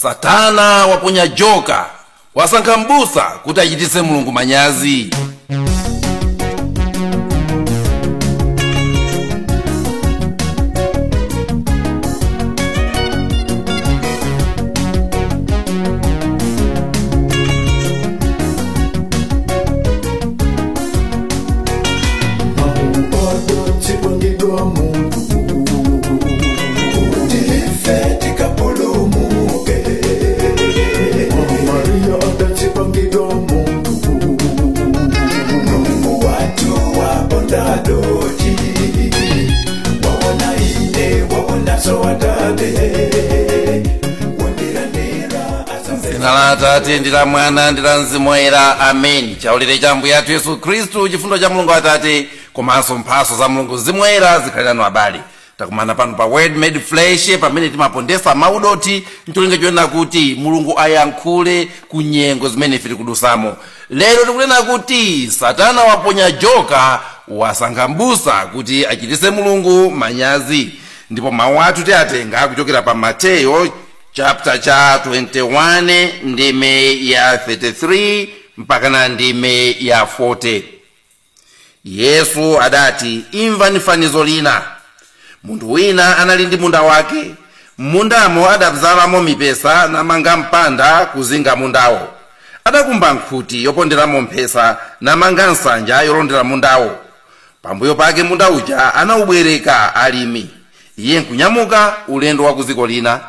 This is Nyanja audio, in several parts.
Satana waponya joka, wasankha mbusa kuti achititse Mulungu manyazi. Tate ndila mwana ndila mzimu woyera, amen. Chaulire cha Ambuye athu Yesu Kristu, chifundo cha Mulungu Atate, komanso mphatso za Mulungu Mzimu Woyera zikhale nanu abale. Takumana pano pa Word Made Flesh, pamene timapondesa maudoti ncholinga choyenera kuti Mulungu ayankhule ku nyengo zimene ife tikudusamo. Lero tikunena kuti Satana waponya joka, wasankha mbusa kuti achititse Mulungu manyazi. Ndipo mawu athu tiatenga kuchokera pa Mateyo chapter cha 21 ndime ya 33 mpaka na ndime ya 40. Yesu adati, imvani fanizo lina. Munthu wina anali ndi munda wake. Mundamo adabzalamo mipesa namanga mpanda kuzinga mundawo. Adakumba nkhuti yoponderamo mphesa namanga nsanja yolondera mundawo. Pambuyo pake munda uja anawubwereka alimi. Iye nkunyamuka ulendo wa kuziko lina.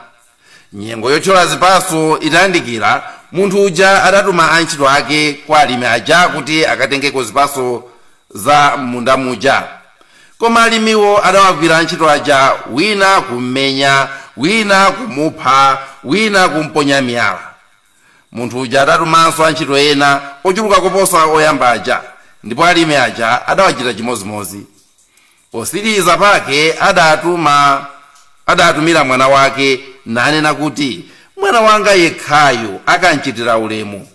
Nyengo yothyola zipaso itayandikira, munthu uja adatuma antchito ake kwa alimi aja kuti akatengeko zipaso za munda muja. Koma alimiwo adawagwira antchito aja, wina kummenya, wina kumupha, wina kumponya miyala. Munthu uja adatumanso antchito ena ochuluka koposa oyamba aja, ndipo alimi aja adawachita chimozimozi. Posiriza pake adatumira mwana wake nanena kuti, mwana wanga yekhayo akanchitira ulemu.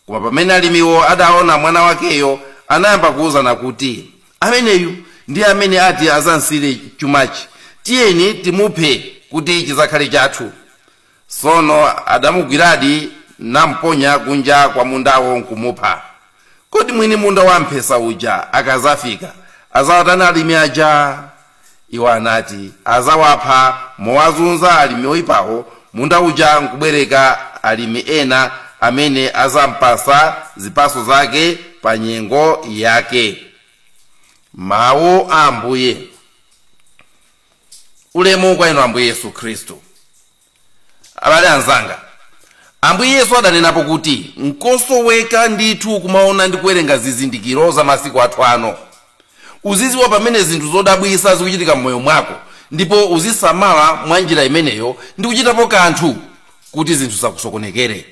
Koma pamene alimiwo adaona mwana wakeyo, anayamba kuwuzana kuti, ameneyu ndi amene ati azansire chumachi, tiyeni timuphe kuti chizakhale chathu. Sono adamugwiradi namponya kunja kwa mundawo nkumupha. Kodi mwini munda wa mphesa uja akazafika azawatana alimi aja? Iwo anati, azawapha mowazunza alimi oyipawo, munda uja nkubwereka alimi ena amene azampasa zipaso zake pa nyengo yake. Mawu a Ambuye. Ulemu kwa inu Ambuye Yesu Kristu. Abale anzanga, Ambuye Yesu adanenapo kuti nkosoweka ndithu kumaona ndi kuwerenga zizindikiro za masiku athu ano. Uziziwa pamene zinthu zodabwisa zikuchitika mmoyo mwako, ndipo uzisamala mwa njira imeneyo ndi kuchitapo kanthu kuti zinthu zakusokonekere.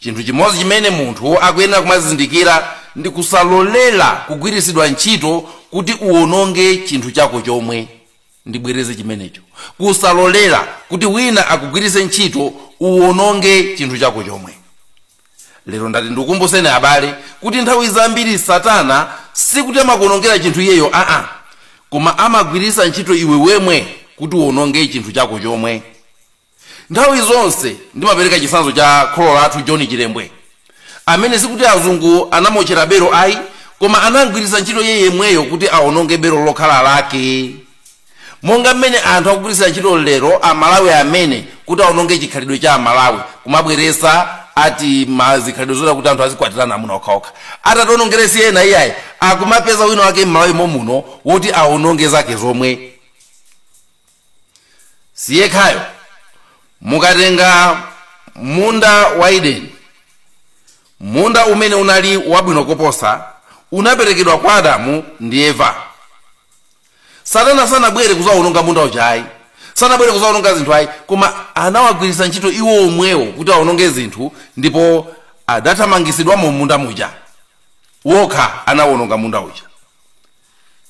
Chinthu chimodzi chimene munthu akuyenera kumazindikira ndi kusalolela kugwirisidwa ntchito kuti uwononge chinthu chako chomwe. Ndibwereze chimenecho, kusalolela kuti wina akugwirise ntchito uwononge chinthu chako chomwe. Lero ndati ndikukumbuseni abale kuti nthawi zambiri Satana sikuti amakuonongera chinthu iyeyo, koma amagwirisa ntchito iwe wemwe kuti uwononge chinthu chako chomwe. Nthawi zonse ndimapereka chisanzo cha kholo lathu John Chilembwe, amene sikuti azungu anamochera bero ayi, koma anagwirisa ntchito yemweyo kuti awononge bero lokhala lake. Monga mmene anthu akugwirisa ntchito lero Amalawi amene kuti awononge chikhalidwe cha Amalawi, kumabweresa ati mazikhalidwe zoda kuti anthu azikwatirana amuna okhaokha. Atatonongeresi yena iyayi akumapeza wina wake m'Malawi momuno woti awononge zake zomwe. Siyekhayo, mukatenga munda wa Edeni, munda umene unali wabwino koposa, unaperekedwa kwa Adamu ndi Eva. Satana sanabwere kuzawononga munda ujayi, sanabwere kuzawononga zinthu ayi, koma anawagwirisa ntchito iwo omwewo kuti awononge zinthu, ndipo adathamangisidwa mu munda muja. Wokha anawononga munda uja.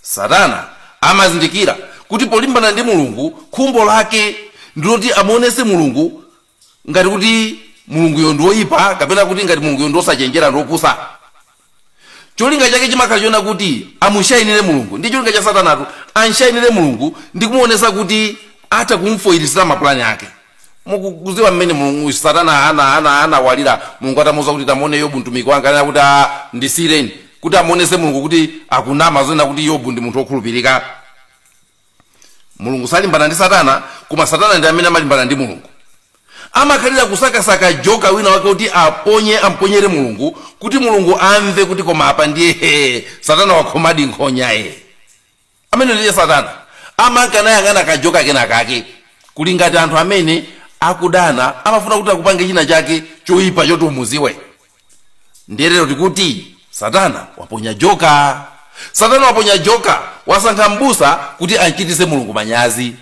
Satana amazindikira kuti polimbana ndi Mulungu, khumbo lake ndiloti amuonese Mulungu ngati kuti Mulunguyo ndi woyipa, kapena kuti ngati Mulunguyo ndi osachenjera ndi opusa. Cholinga chake chimakhala chiona kuti amushainire Mulungu. Ndi cholinga cha Satanatu anshainire Mulungu ndi kumuonesa kuti ata kumfoyirisira mapulani ake. mukuziwa mmene mulungu Satana ana walira mulungu atamuza kuti tamone Yobu mtumiki wanga kana kuti ndisireni kuti amonese mulungu kuti akunama zona kuti Yobu ndi munthu okhulupirika. Mulungu salimbana ndi Satana, koma Satana ndi amene amalimbana ndi mulungu. Amakhalira kusakasaka joka wina wake kuti amponyere mulungu kuti mulungu amve kuti koma apa ndiye Satana wakhomadi nkhonya amene ndiye Satana. Amankana yangana kajoka kena kake kuli ngati anthu amene akudana amafuna kuti akupange china chake choyipa choti umuziwe. Ndiyerero tikuti Satana waponya joka. Satana waponya joka, wasankha m'busa kuti achititse Mulungu manyazi.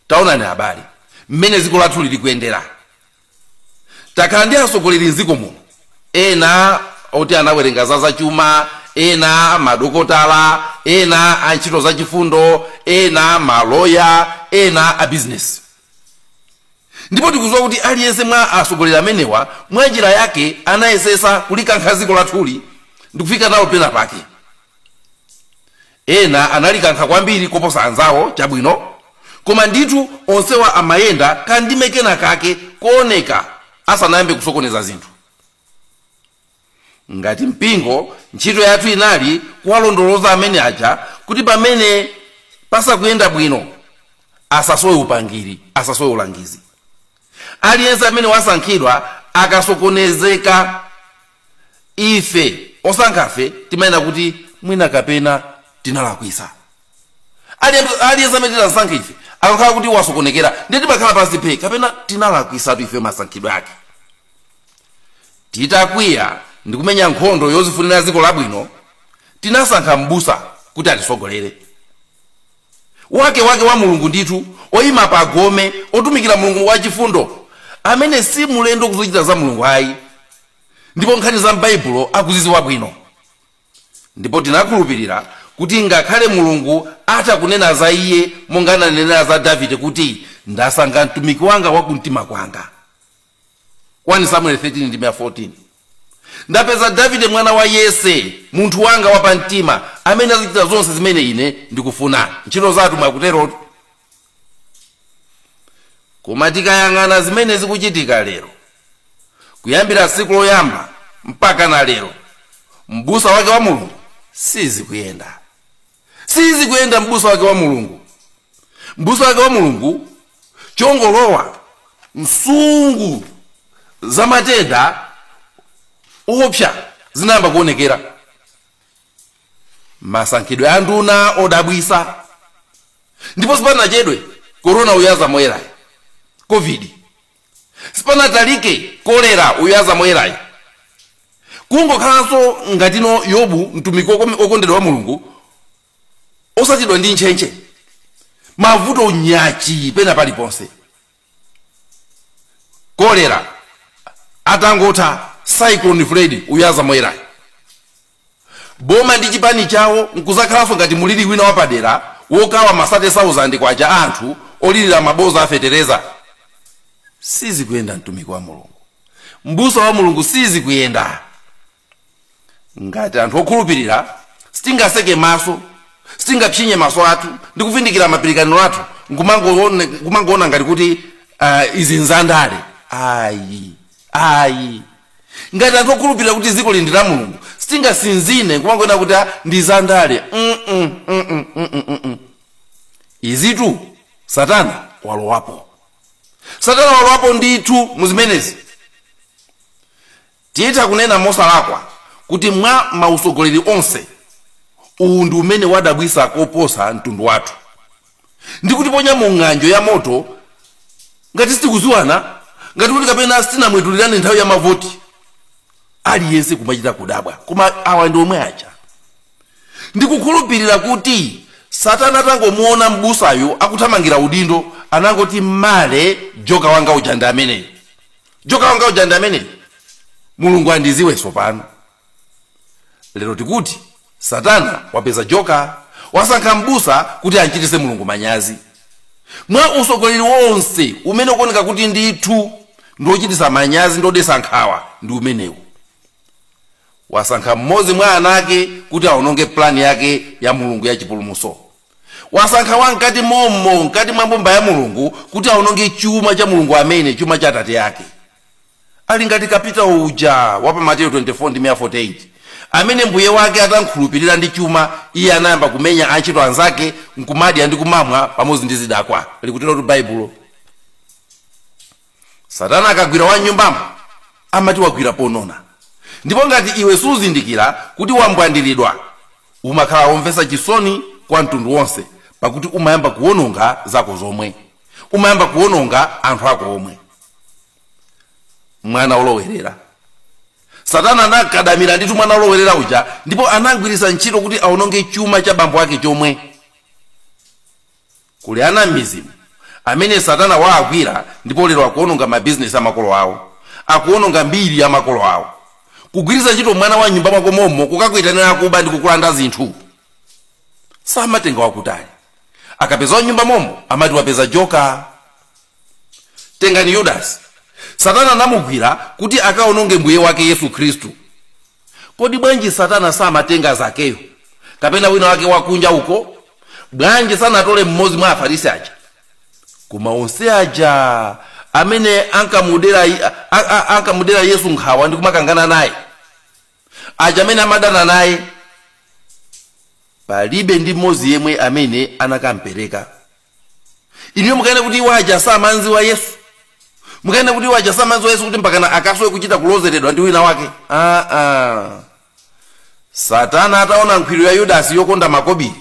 Taonani habari mmene dziko lathu lili kuyendera. Takhala ndi atsogoleri m'dziko muno, ena oti anawerenga za chuma, ena madokotala, ena antchito za chifundo, ena maloya, ena a business. Ndipo tikudziwa kuti aliyense mwa atsogoleri amenewa mwa njira yake anayesesa kulikankha dziko lathuli ndikufika nawo pena pake. Ena analikankha kwambiri koposa anzawo chabwino, koma ndithu onsewa amayenda kandime kena kake kuoneka asanayambe kusokoneza zinthu. Ngati mpingo ntchito yathu inali kuwalondoloza amene aja kuti pamene pasakuyenda bwino asasowe upangiri, asasowe ulangizi. Aliyense amene wasankhidwa akasokonezeka, ife osankhafe timayenda kuti mwina kapena tinalakwisa. Aliyense amene tinasankha ife akakhala kuti wasokonekera ndiye timakhala pansi phe kapena tinalakwisa ife masankhidwe ake. Titakwiya ndi kumenya nkhondo yozifunira dziko labwino, tinasankha m'busa kuti atisogolere. Wake wa mulungu ndithu oyima pa gome otumikira mulungu wachifundo amene si mulendo kuzochita za mulungu ayi, ndipo nkhani za m'baibulo akuzidziwa bwino. Ndipo tinakhulupirira kuti ngakhale mulungu atakunena za iye monga ananena za Davide kuti ndasankha mtumiki wanga wakumtima kwanga. 1 Samuel 13:14. Ndapeza Davide mwana wa Yese munthu wanga wapamtima amene azichita zonse zimene ine ndikufuna. Ntchito zathu mwakutero. Koma tikayang'ana zimene zikuchitika lero, kuyambira tsiku loyamba mpaka na lero, m'busa wake wa mulungu sizikuyenda m'busa wake wa mulungu. M'busa wake wa mulungu chongolowa msungu za matenda opsa zinayamba kuonekera. Masankhidwe a nduna odabwisa, ndipo sipanachedwe corona uyaza moyerayi, covid sipanatalike kolera uyaza moyerayi. Kungokhalanso ngatino Yobu mtumiki okondedwa wa mulungu osachidwa ndi ntchentche, mavuto nyachi pena paliponse. Kolera atangotha cyclone Freddy uyaza moyerayi. Boma ndi chipani chawo nkuzakhalanso ngati muliri wina wapadera wokawa masate 1000 kwacha anthu olirira maboza afetereza. Sizikuyenda mtumiki wa mulungu, m'busa wa mulungu sizikuyenda. Ngati anthu okhulupirira sitingaseke maso, sitingapsinye maso athu ndi kuvindikira mapirikaniro athu ngumangoona ngati kuti izi nzandale. Ayi. Ngati anthu okhulupirira kuti dziko lindi la mulungu sitingasinzine ngumangoona kuti ndi zandale. Izitu Satana walowapo. Satana walowapo ndithu muzimenezi. Tiyita kunena mosalakwa kuti mwa mausogoleri onse uwu ndi umene wadabwisa koposa mtundu wathu. Ndi kutiponya mu ng'anjo ya moto ngati sitikuziwana, ngati kuti kapena sitinamwetulirane nthawi ya mavoti. Aliyense kumachita kudabwa, koma awa ndi omwe aja. Ndikukhulupirira kuti Satana atangomuona m'busayo akuthamangira udindo anangoti male joka wanga ujanda amene. Joka wanga ujanda amene. Mulungu andiziwe sopano. Lero tikuti Satana wapeza joka, wasankha m'busa kuti achititse Mulungu manyazi. Mwa usogoleri wonse umene ukuoneka kuti ndithu ndochititsa manyazi ndodesa nkhawa ndi umenewu. Wasankha mmodzi mwa anake kuti aononge plani yake ya mulungu ya chipulumutso. wasankha wankati momo nkati mwa mbumba ya Mulungu kuti aononge chuma cha Mulungu amene chuma cha Atate yake. Ali ngati kapita uja wa pa Mateyu 24:48 amene mbuye wake atankhulupirira ndi chuma iye anayamba kumenya antchito anzake nkumadya ndi kumamwa pamodzi ndi zidakwa. Likutero tu Baibulo. Satana akagwira wa nyumbamo amati wagwira ponona. Ndipo ngati iwe suzindikira kuti wambwandiridwa umakhala womvetsa chisoni kwa mtundu wonse pakuti umayamba kuwononga zako zomwe, umayamba kuwononga anthu ako omwe. Mwana olowerera Satana anakadamira nditu mwana olowerera uja ndipo anagwiritsa ntchito kuti aononge chuma cha bambo ake chomwe. Kuli ana mizimu amene Satana waagwira ndipo lero akuononga mabizinesi amakolo awo, akuononga mbiri ya makolo awo. Kugwiritsa ntchito mwana wa nyumba mwako momo kukakuitanira kuba ndi kukulanda zinthu. Samatenga wakutali. Akapeza nyumba momo amati wapeza joka. Tengani Yudasi. Satana anamugwira kuti akaononge mbuye wake Yesu Kristu. Kodi bwanji Satana samatenga zakeyo kapena wina wake wakunja uko? Bwanji sanatole mmodzi mwa Afarisi aja koma onse aja amene ankamudera Yesu nkhawa ndi kumakangana naye, aja amene amadana naye, palibe ndi mmodzi yemwe amene anakampereka. Iniyo mukaene kuti waja samanzi wa Yesu, mukaene kuti waja samanzi wa Yesu kuti mpakana akasowe kuchita kulozeredwa ndi wina wake. Satana ataona nkhwiro ya Yudasi yokonda makobiri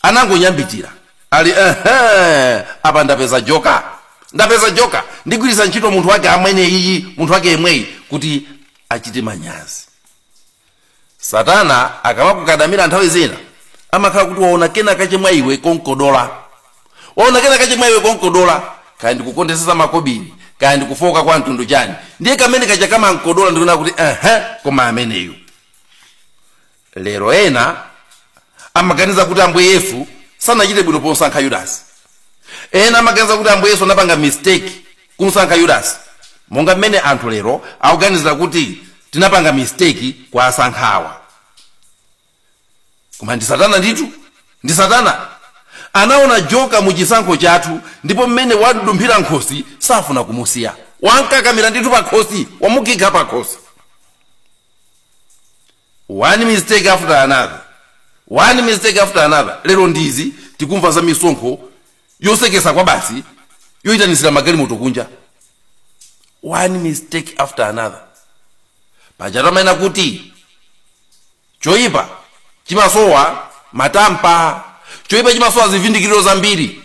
anangonyambitira ali apa ndapeza joka, ndapeza joka, ndigwiritsa ntchito munthu wake amene iyi, munthu wake yemweyi kuti achite manyazi. Satana akamakukadamira nthawi zina amakhala kuti waona kena kachemwa iwe konkodola, waona kena kachemwa iwe konkodola, kaya ndikukondesesa makobiri, kaya ndikufoka kwa mtundu chani, ndiye kamene kacha kama nkodola ndikuona kuti koma ameneyo. Lero ena amaganiza kuti ambuye Yesu sanachite bwino posankha Yudasi. Ena amaganiza kuti ambuye Yesu anapanga mistake kumsankha Yudasi. Monga mmene anthu lero akuganizira kuti tinapanga mistake kwa asankhawa. Koma ndi Satana nditu, ndi Satana anaona joka mu chisankho chathu ndipo mmene wadumphira nkhosi safuna kumusiya. Wankakamira nditu pa khosi, wamugika pa khosi. One mistake after another. One mistake after another. Lero ndizi tikumva za misonkho yosekesa kwa basi yoitanisira magalimoto kunja. One mistake after another. Pajatamena kuti choipa chimasowa matampa, choipa chimasowa zivindikiro zambiri.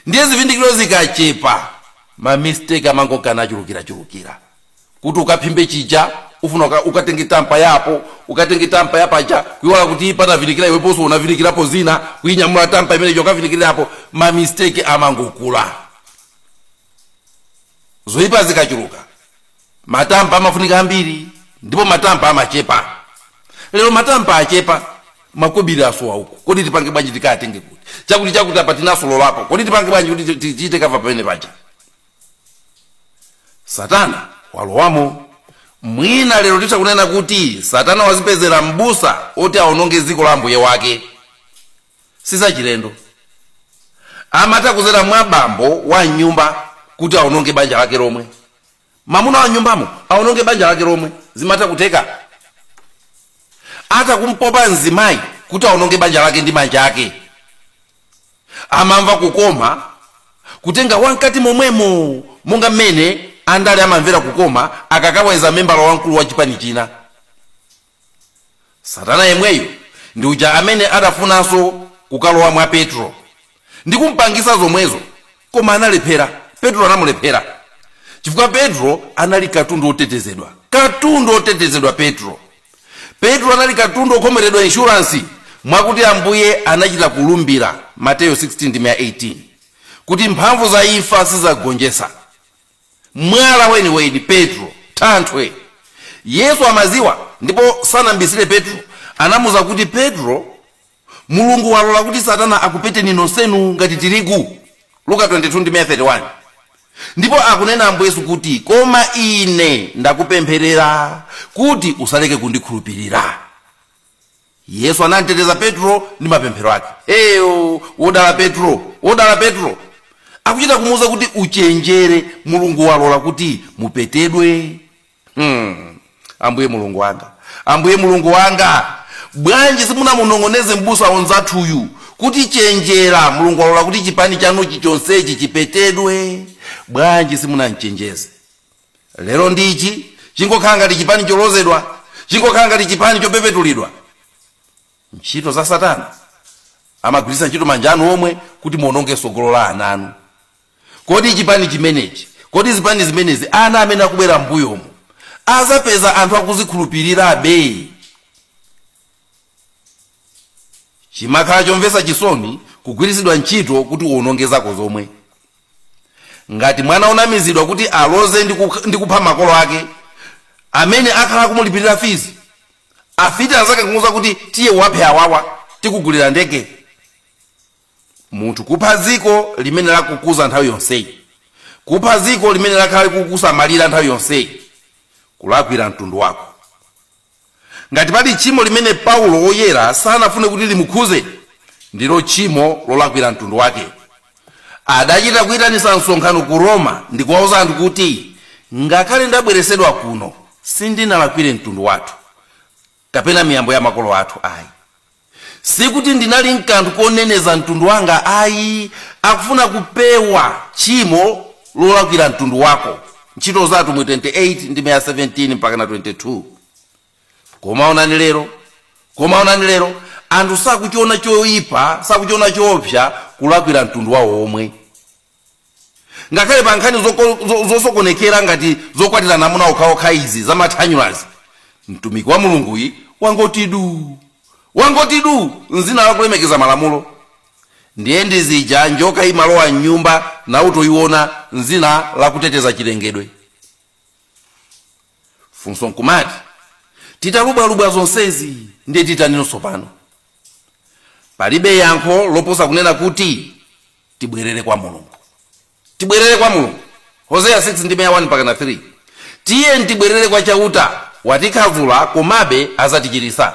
Ndiye zivindikiro zikachepa ma mistake amangokana chulukira. Kuti ukaphimbe chija ufuna ukatenge tampa yapo, ukatenge tampa yapacha kuiwala kuti pana vilikira iwe poso unavilikirapo zina kuinyamula tampa imene yokavilikirapo, ma mistake amangokula. Zoipa zikachuluka matampa amafunika ambiri ndipo matampa amachepa. Lero matampa achepa makobiri asowa uko. Kodi tipange bwanji tikatenge kuti chakuti apa tinasolo lapo, kodi tipange bwanji kuti tichite kava pamene pacha. Satana walowamo. Mwina lero titha kunena kuti Satana wazipezera mbusa oti aononge dziko la mbuye wake. Sisa chilendo. Amata kuzera mwa bambo wa nyumba kuti aononge banja lake lomwe. Mamuna wa nyumbamo aononge banja lake lomwe. Zimata kuteka. Ata kumpopa nzimayi kuti aononge banja lake ndi manja ake. Amamva kukoma kutenga wankati momwemo monga mmene andale amamvera kukoma akakaweza membala wankulu wa chipani china. Satana yemweyo ndi uja amene adafunanso kukalowa mwa Petro ndi kumpangisa zomwezo, koma analephera. Petro anamulephera chifukwa Petro anali katundu otetezedwa. Katundu otetezedwa Petro. Petro anali katundu okhomeredwa insurance mwakuti ambuye anachita kulumbira Mateyu 16:18 kuti mphamvu za imfa sizagonjetsa. Mwala weni Petro tanthwe. Yesu amaziwa ndipo sanambisire Petro, anamuza kuti Petro, Mulungu walola kuti Satana akupete nonsenu ngati tirigu. Luka 22:31. Ndipo akunena ambuye Yesu kuti koma ine ndakupempherera kuti usaleke kundikhulupirira. Yesu anateteza Petro ndi mapemphero ake. Wodala Petro. Akuchita kumuuza kuti uchenjere, Mulungu walola kuti mupetedwe. Ambuye Mulungu wanga, bwanji simunamunong'oneze m'busa onzathuyu kuti chenjera, Mulungu walola kuti chipani chanuchi chonsechi chipetedwe. Bwanji simunamchenjeze. Lero ndichi chingokhala ngati chipani cholozedwa, chingokhala ngati chipani chopepetulidwa. Ntchito za Satana amagwiritsa ntchito manja anu omwe kuti muononge tsogolo la ana anu. Kodi chipani chimenechi, kodi zipani zimenezi ana amene akubwera m'mbuyomo azapeza anthu akuzikhulupirirabe? Chimakhala chomvetsa chisoni kugwiritsidwa ntchito kuti uononge zako zomwe. Ngati mwana unamizidwa kuti aloze ndi kupha makolo ake amene akhala kumulipirira fizi, afiti anzake kumuuza kuti tiye waphe awawa tikugulira ndege. Munthu kupha dziko limene lakukuza nthawi yonseyi, kupha dziko limene lakhala kukusamalira nthawi yonseyi, kulakwira mtundu wako. Ngati pali tchimo limene Paulo woyera sanafune kuti limukhuze, ndilo tchimo lolakwira mtundu wake. Adachita kuyitanisa msonkhano ku Roma ndi kuwauza anthu kuti ngakhale ndabweresedwa kuno sindinalakwire mtundu wathu kapena miyambo ya makolo athu ayi. Sikuti ndinali nkanthu koneneza mtundu wanga ayi, akufuna kupewa tchimo lolakwira mtundu wako. Ntchito zathu mu 28 ndi 17 mpaka na 22. Koma onani lero anthu sakuchiona choyipa, sakuchiona choopsa kulakwira mtundu wawo omwe. Ngakhale pa nkhani zosokonekera ngati zokwatira namuna okhaokha izi zamathanyulazi, mtumiki wa Mulunguyi wangotidu nzina lakulemekeza malamulo. Ndiye ndizija njoka imalowa mnyumba na utoyiona nzina lakuteteza chilengedwe. Funso nkumati titalubalubwa zonsezi ndiye titaninso pano. Palibe yankho loposa kunena kuti tibwerere kwa Mulungu. Hosea 6 ndi 1 mpaka na 3. Tiye ntibwerere kwa chauta, watikhavula komabe azatichirisa,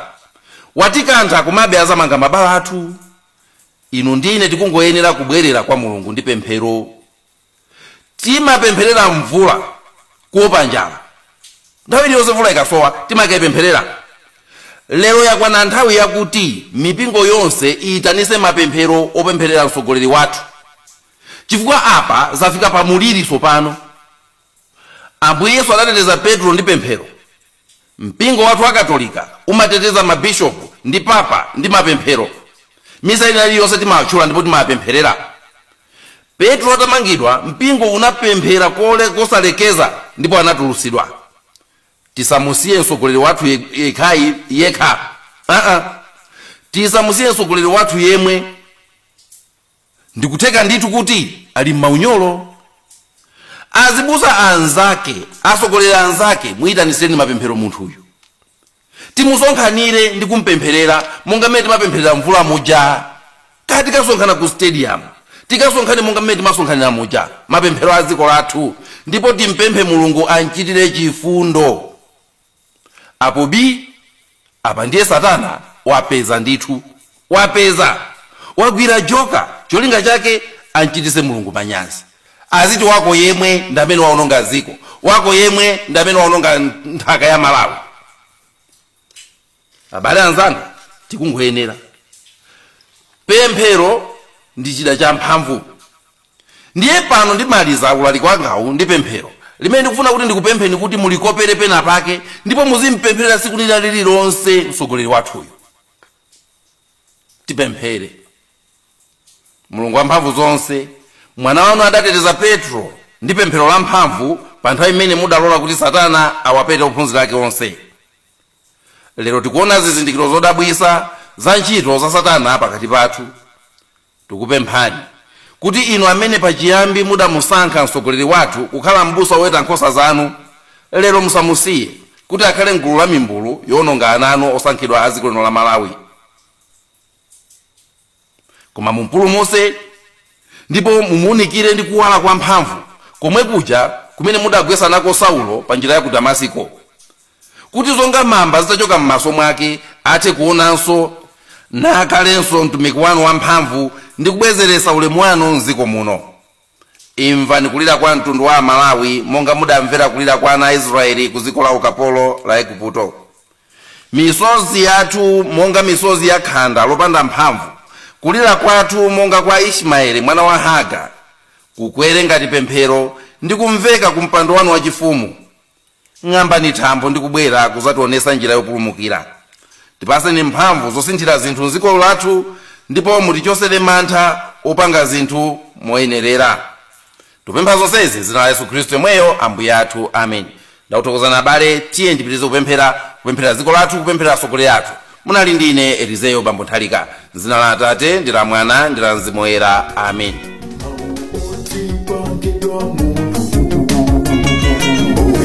watikantha komabe azamanga mabala athu. Inu ndine tikungoyenera kubwerera kwa Mulungu ndi pemphero. Timapempherera mvula kuopa njala. Nthawi iliyonse mvula ikasowa timakayipempherera. Lero yakwana nthawi yakuti mipingo yonse iyitanise mapemphero opempherera mtsogoleri wathu. Chifukwa apa zafika pa muliri tsopano. Ambuye Yesu adateteza Petro ndi pemphero. Mpingo wathu wa Katolika umateteza mabishopu ndi papa ndi mapemphero. Misa iliyonse timatchula ndipo timapempherera. Petro atamangidwa, mpingo unapemphera kosalekeza ndipo anatulutsidwa. Tisamusiye mtsogoleri wathu yekha. Tisamusiye mtsogoleri wathu yemwe. Ndikutheka ndithu kuti ali m'maunyolo. Azibusa anzake, atsogoleri anzake, muyitaniseni mapemphero munthuyu. Timusonkhanire ndi kumpempherera monga mmene timapempherera mvula muja. Kati tikasonkhana ku stadium, tikasonkhane monga mmene timasonkhanira muja mapemphero a dziko lathu, ndipo timpemphe Mulungu anchitire chifundo. Apo apa ndiye Satana wapeza ndithu. Wagwira joka, cholinga chake anchitise Mulungu manyazi. Aziti wako yemwe ndamene waononga ziko, wako yemwe ndamene waononga nthaka ya Malawi. Abale anzanga, tikungoyenera. Pemphero ndi chida cha mphamvu. Ndiye pano ndimaliza ulaliki wangawu ndi pemphero limene ndikufuna kuti ndikupempheni kuti mulikopere pena pake ndipo muzimpempherera tsiku lililonse mtsogoleri wathuyo. Tipemphere. Mulungu wamphamvu zonse, mwana wanu adateteza Petro ndi pemphero la mphamvu pa nthawi imene mudalola kuti Satana awapete ophunzira ake onse. Lero tikuona zizindikiro zodabwisa za ntchito za Satana pakati pathu. Tikupemphani kuti inu amene pachiyambi mudamusankha mtsogoleri wathu kukhala m'busa woweta nkhosa zanu, lero musamusiye kuti akhale mgulu la mimbulu yowononga ana anu osankhidwa a dziko lino la Malawi. Koma mumpulumutse ndipo mumuunikire ndi kuwala kwa mphamvu komwe kuja kumene mudagwetsa nako Saulo pa njira ya ku Damasiko. kuti zonga mamba zitachoka m'maso mwake athe kuonanso nakhalenso mtumiki wanu wamphamvu ndi kubwezeretsa ulemu wanu m'dziko muno. Imvani kulira kwa mtundu wa Malawi monga mudamvera kulira kwa ana a Israeli ku dziko la ukapolo la Igupto. Misozi yathu monga misozi ya khanda lopanda mphamvu, kulira kwathu monga kwa Ismaeli mwana wa Haga, kukwere ngati pemphero ndi kumveka ku mpando wanu wachifumu. Ng'ambani thambo ndi kubwera kuzationetsa njira yopulumukira. Tipaseni mphamvu zosinthira zinthu m'dziko lathu ndipo mutichotsere mantha opanga zinthu moyenerera. Tupempha zonsezi m'dzina la Yesu Khristu yemweyo Ambuye athu. Amen. Ndakuthokozani abale, tiye ndipitirize kupemphera dziko lathu, kupemphera atsogoleri athu. Munali ndine Elizeo Bambo Nthalika. M'dzina la Atate ndi la Mwana ndi la Mzimu Woyera. Amen.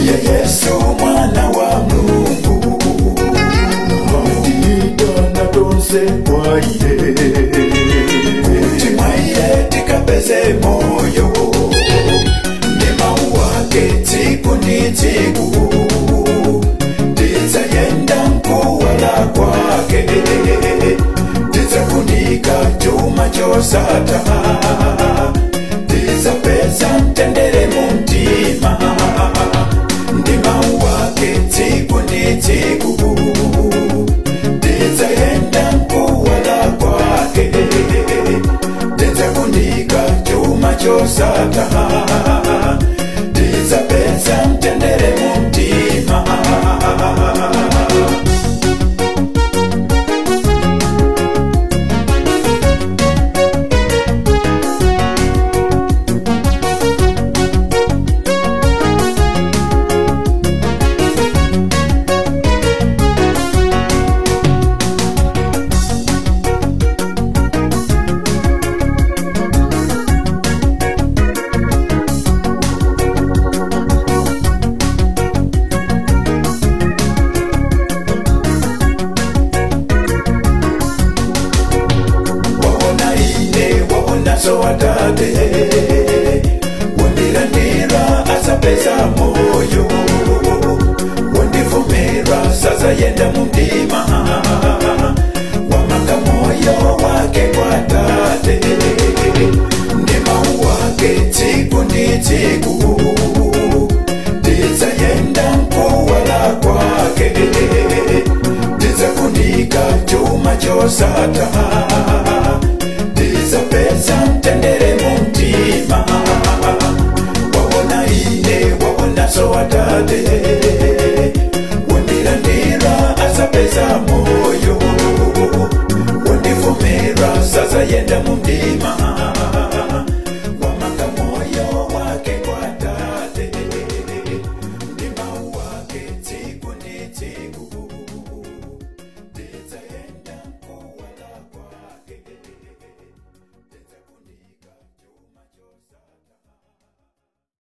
Yesu mwana wa Mulungu ndidona tonse mwaye timwaye tikapeze moyo ndima wake tsiku ndi tsiku tizayenda mkuwala kwake tizafunika chuma chosata tizapeza mtendere mu mtima ndima wake tsiku ndi tsiku tizayenda mkuwala kwake tizafunika chuma chosata tizapeza mtendere mu mtima. So watate wandilandira asapeza moyo wandivumira sasa yenda mumdima wamanga moyo wake kwa tate ndima wake tsiku ndi tsiku tizayenda mkuwala kwake tizafunika chuma chosata tizapeza mtendere mu mtima. Wabona ine wabona so watate wandilandira asapeza moyo wandivumira sasa yenda mu mdima